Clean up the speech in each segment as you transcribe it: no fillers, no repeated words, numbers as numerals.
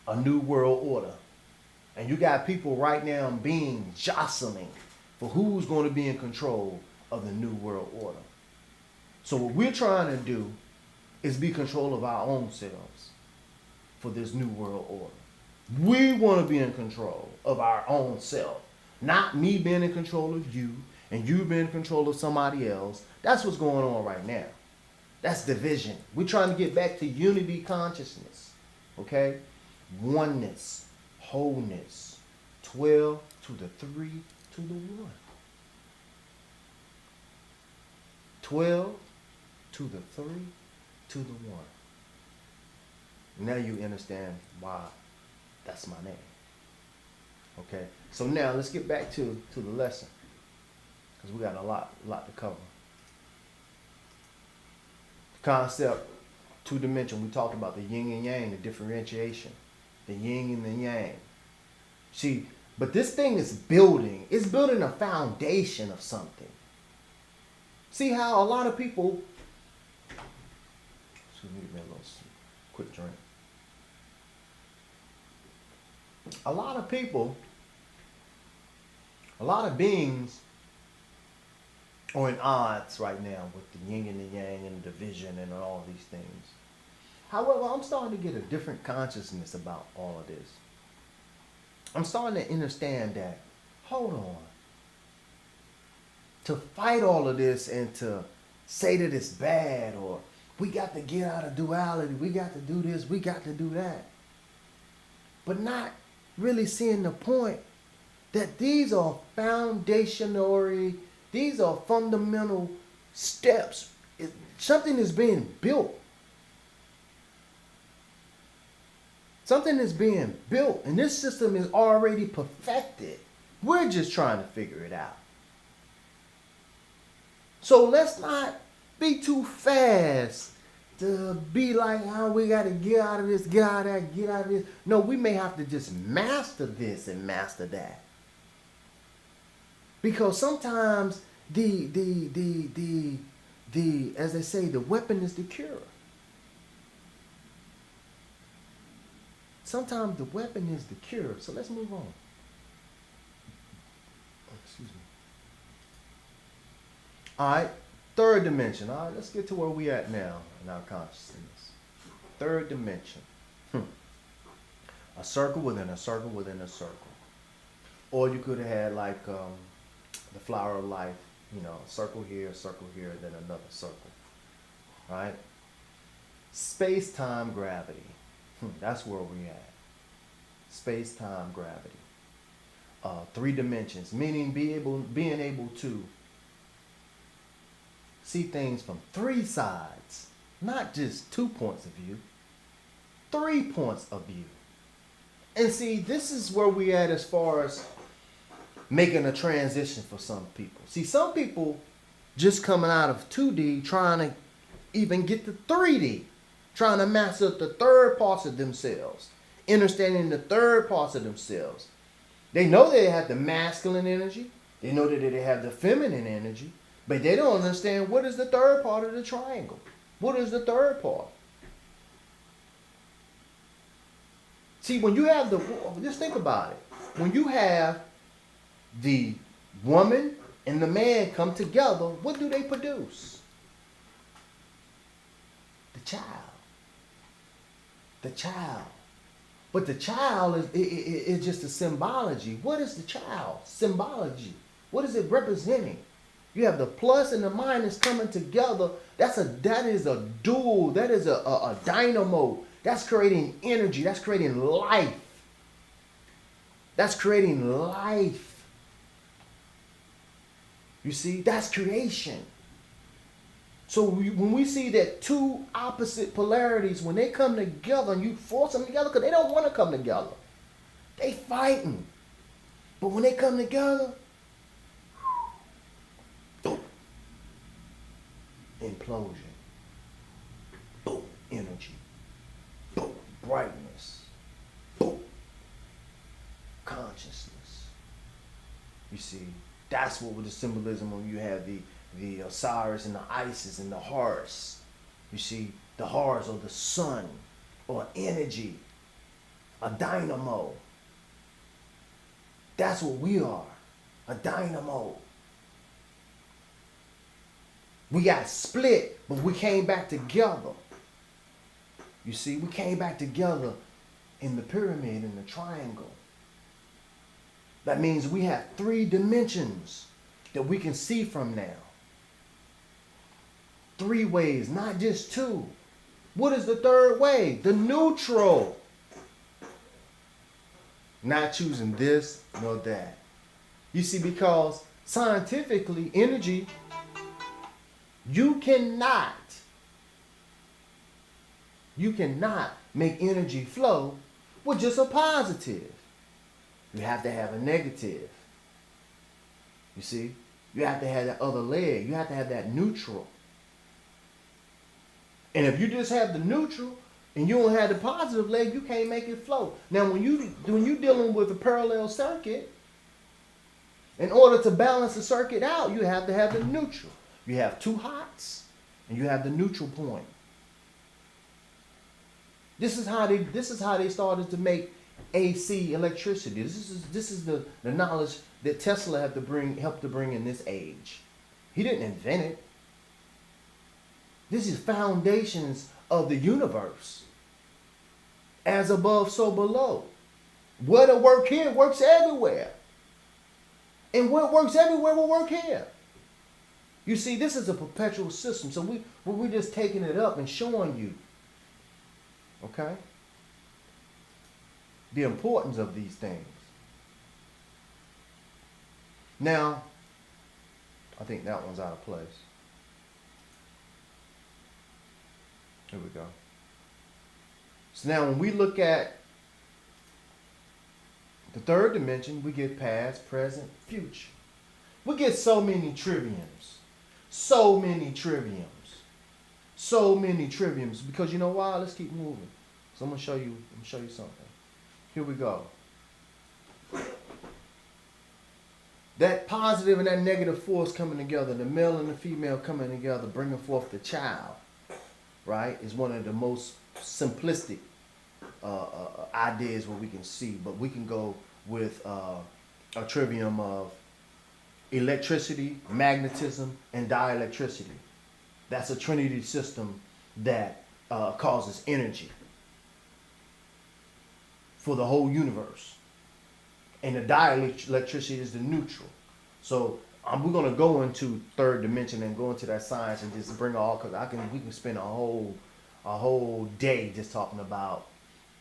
a new world order. And you got people right now being jostling for who's going to be in control of the new world order. So what we're trying to do is be control of our own selves for this new world order. We want to be in control of our own self, not me being in control of you and you being in control of somebody else. That's what's going on right now. That's division. We're trying to get back to unity consciousness. Okay? Oneness, wholeness. 12 to the 3 to the 1. 12 to the 3 to the 1. Now you understand why that's my name. Okay? So now let's get back to the lesson, because we got a lot to cover. Concept, 2 dimension. We talked about the yin and yang, the differentiation, the yin and the yang. See, but this thing is building. It's building a foundation of something. See how a lot of people. Excuse me, give me a little quick drink. A lot of people, a lot of beings are in odds right now with the yin and the yang and division and all these things. However, I'm starting to get a different consciousness about all of this. I'm starting to understand that, hold on, to fight all of this and to say that it's bad, or we got to get out of duality, we got to do this, we got to do that, but not really seeing the point that these are foundational, these are fundamental steps. Something is being built. Something is being built, and this system is already perfected. We're just trying to figure it out. So let's not be too fast to be like, oh, we got to get out of this, get out of that, get out of this. No, we may have to just master this and master that. Because sometimes the as they say, the weapon is the cure. Sometimes the weapon is the cure. So let's move on. Excuse me. All right, 3rd dimension. All right, let's get to where we at now in our consciousness. 3rd dimension. A circle within a circle within a circle. Or you could have had like the flower of life, a circle here, then another circle. Right? Space-time gravity. That's where we at. Space-time gravity. 3 dimensions, meaning being able to see things from 3 sides, not just 2 points of view, 3 points of view. And see, this is where we at as far as making a transition for some people. See, some people just coming out of 2D trying to even get to 3D, trying to master the 3rd parts of themselves, understanding the 3rd parts of themselves. They know they have the masculine energy. They know that they have the feminine energy, but they don't understand what is the 3rd part of the triangle. What is the 3rd part? See, when you have just think about it. When you have the woman and the man come together, what do they produce? The child. The child. But the child is just a symbology. What is the child? Symbology. What is it representing? You have the plus and the minus coming together. That is a dual. That is a dynamo. That's creating energy. That's creating life. That's creating life. You see, that's creation. So when we see that 2 opposite polarities, when they come together and you force them together, because they don't want to come together. They fighting. But when they come together, boom, implosion. Boom, energy. Boom, brightness. Boom, consciousness. You see, that's what with the symbolism when you have the Osiris and the Isis and the Horus. You see, the Horus or the sun or energy. a dynamo. That's what we are, a dynamo. We got split, but we came back together. You see, we came back together in the pyramid, in the triangle. That means we have 3 dimensions that we can see from now. 3 ways, not just 2. What is the 3rd way? The neutral. Not choosing this nor that. You see, because scientifically, energy, you cannot make energy flow with just a positive. You have to have a negative. You see? You have to have that other leg. You have to have that neutral. And if you just have the neutral and you don't have the positive leg, you can't make it flow. Now, when you're dealing with a parallel circuit, in order to balance the circuit out, you have to have the neutral. You have 2 hots and you have the neutral point. This is how they started to make AC electricity. This is the knowledge that Tesla helped to bring in this age. He didn't invent it. This is foundations of the universe. As above, so below. What work here works everywhere. And what works everywhere will work here. You see, this is a perpetual system. So we're just taking it up and showing you, okay, the importance of these things. Now, I think that one's out of place. Here we go. So now when we look at the 3rd dimension, we get past, present, future. We get so many triviums. So many triviums. So many triviums. Because you know why? Let's keep moving. So I'm gonna show you something. Here we go. That positive and that negative force coming together, the male and the female coming together, bringing forth the child, right, is one of the most simplistic ideas what we can see. But we can go with a trivium of electricity, magnetism, and dielectricity. That's a trinity system that causes energy for the whole universe. And the dielectricity is the neutral. So we're going to go into 3rd dimension and go into that science and just bring all, because we can spend a whole day just talking about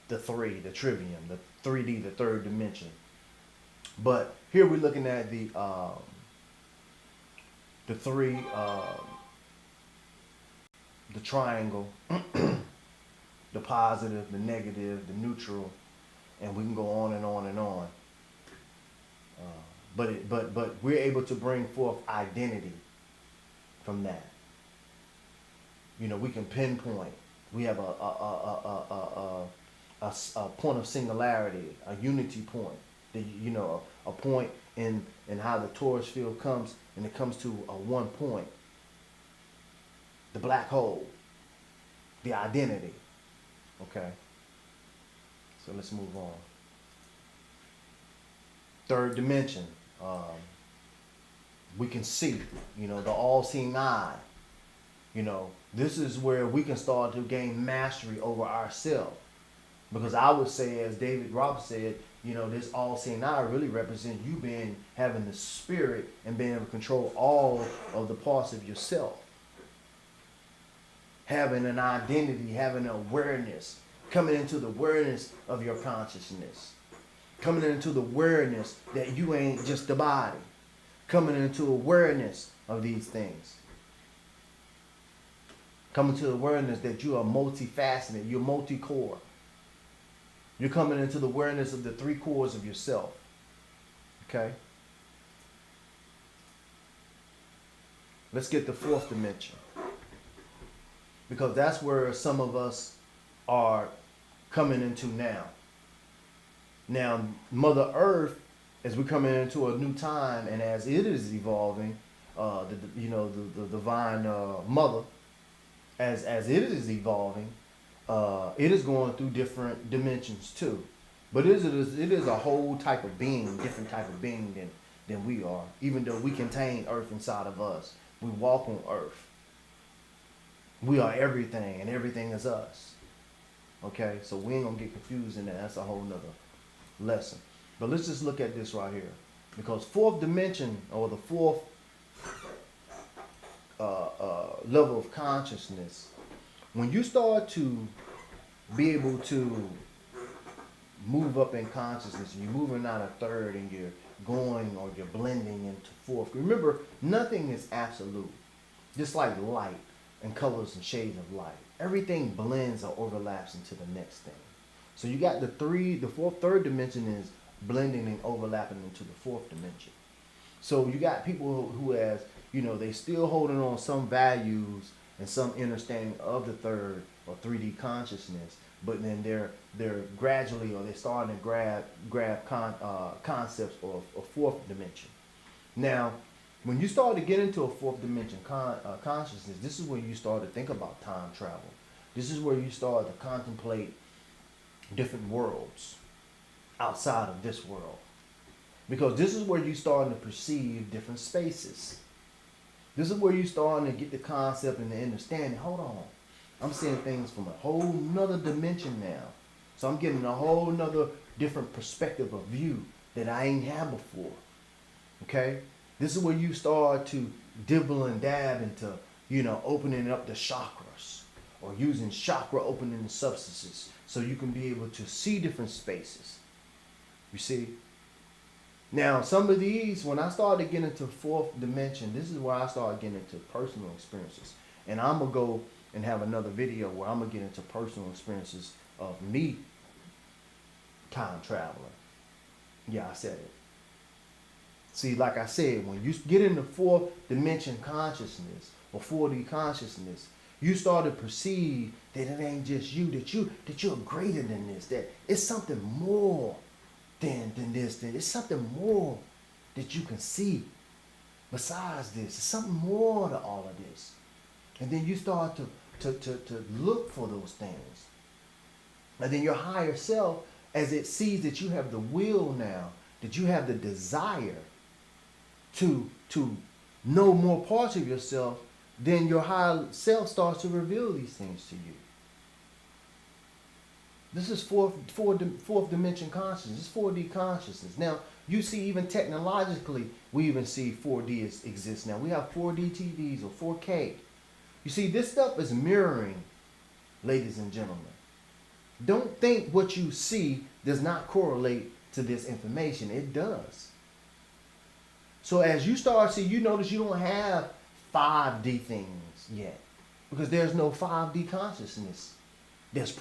the trivium, the 3D, the 3rd dimension. But here we're looking at the 3, the triangle, the positive, the negative, the neutral, and we can go on and on and on. But we're able to bring forth identity from that. You know, we can pinpoint. We have a point of singularity, a unity point. A point in how the torus field comes, and it comes to a one point. The black hole, the identity. Okay. So let's move on. 3rd dimension. We can see, the all-seeing eye. This is where we can start to gain mastery over ourselves. Because I would say, as David Roberts said, this all-seeing eye really represents you having the spirit and being able to control all of the parts of yourself. Having an identity, having an awareness, coming into the awareness of your consciousness. Coming into the awareness that you ain't just the body. Coming into awareness of these things. Coming to the awareness that you are multifaceted, you're multi-core. You're coming into the awareness of the 3 cores of yourself. Okay? Let's get the 4th dimension. Because that's where some of us are coming into now. Now, Mother Earth, as we're coming into a new time, and as it is evolving, the divine mother, as it is evolving, it is going through different dimensions too. But it is a whole type of being, different type of being than we are. Even though we contain earth inside of us, we walk on earth. We are everything, and everything is us. Okay, so we ain't gonna get confused in that. That's a whole nother lesson. But let's just look at this right here, because fourth dimension, or the fourth level of consciousness, when you start to be able to move up in consciousness, you're moving out of third and you're going, or you're blending into fourth. Remember, nothing is absolute. Just like light and colors and shades of light, everything blends or overlaps into the next thing. So you got third dimension is blending and overlapping into the fourth dimension. So you got people who has, they still holding on some values and some understanding of the third or 3D consciousness, but then they're gradually, or they're starting to grab concepts of a fourth dimension. Now, when you start to get into a fourth dimension consciousness, this is where you start to think about time travel. This is where you start to contemplate different worlds outside of this world. Because this is where you start to perceive different spaces. This is where you starting to get the concept and the understanding. Hold on. I'm seeing things from a whole nother dimension now. So I'm getting a whole nother different perspective of view that I ain't had before. Okay? This is where you start to dibble and dab into, opening up the chakras, or using chakra opening substances so you can be able to see different spaces. You see? Now, some of these, when I started getting into fourth dimension, this is where I started getting into personal experiences. And I'm going to go and have another video where I'm going to get into personal experiences of me time traveling. Yeah, I said it. See, like I said, when you get into fourth dimension consciousness or 4D consciousness, you start to perceive that it ain't just you, that you're greater than this, that it's something more than this, that it's something more that you can see besides this. It's something more to all of this. And then you start to look for those things. And then your higher self, as it sees that you have the will now, that you have the desire to know more parts of yourself, then your higher self starts to reveal these things to you. This is fourth dimension consciousness. It's 4D consciousness. Now, you see, even technologically, we even see 4D exists now. We have 4D TVs or 4K. You see, this stuff is mirroring, ladies and gentlemen. Don't think what you see does not correlate to this information. It does. So as you start to see, you notice you don't have 5D things yet, because there's no 5D consciousness. There's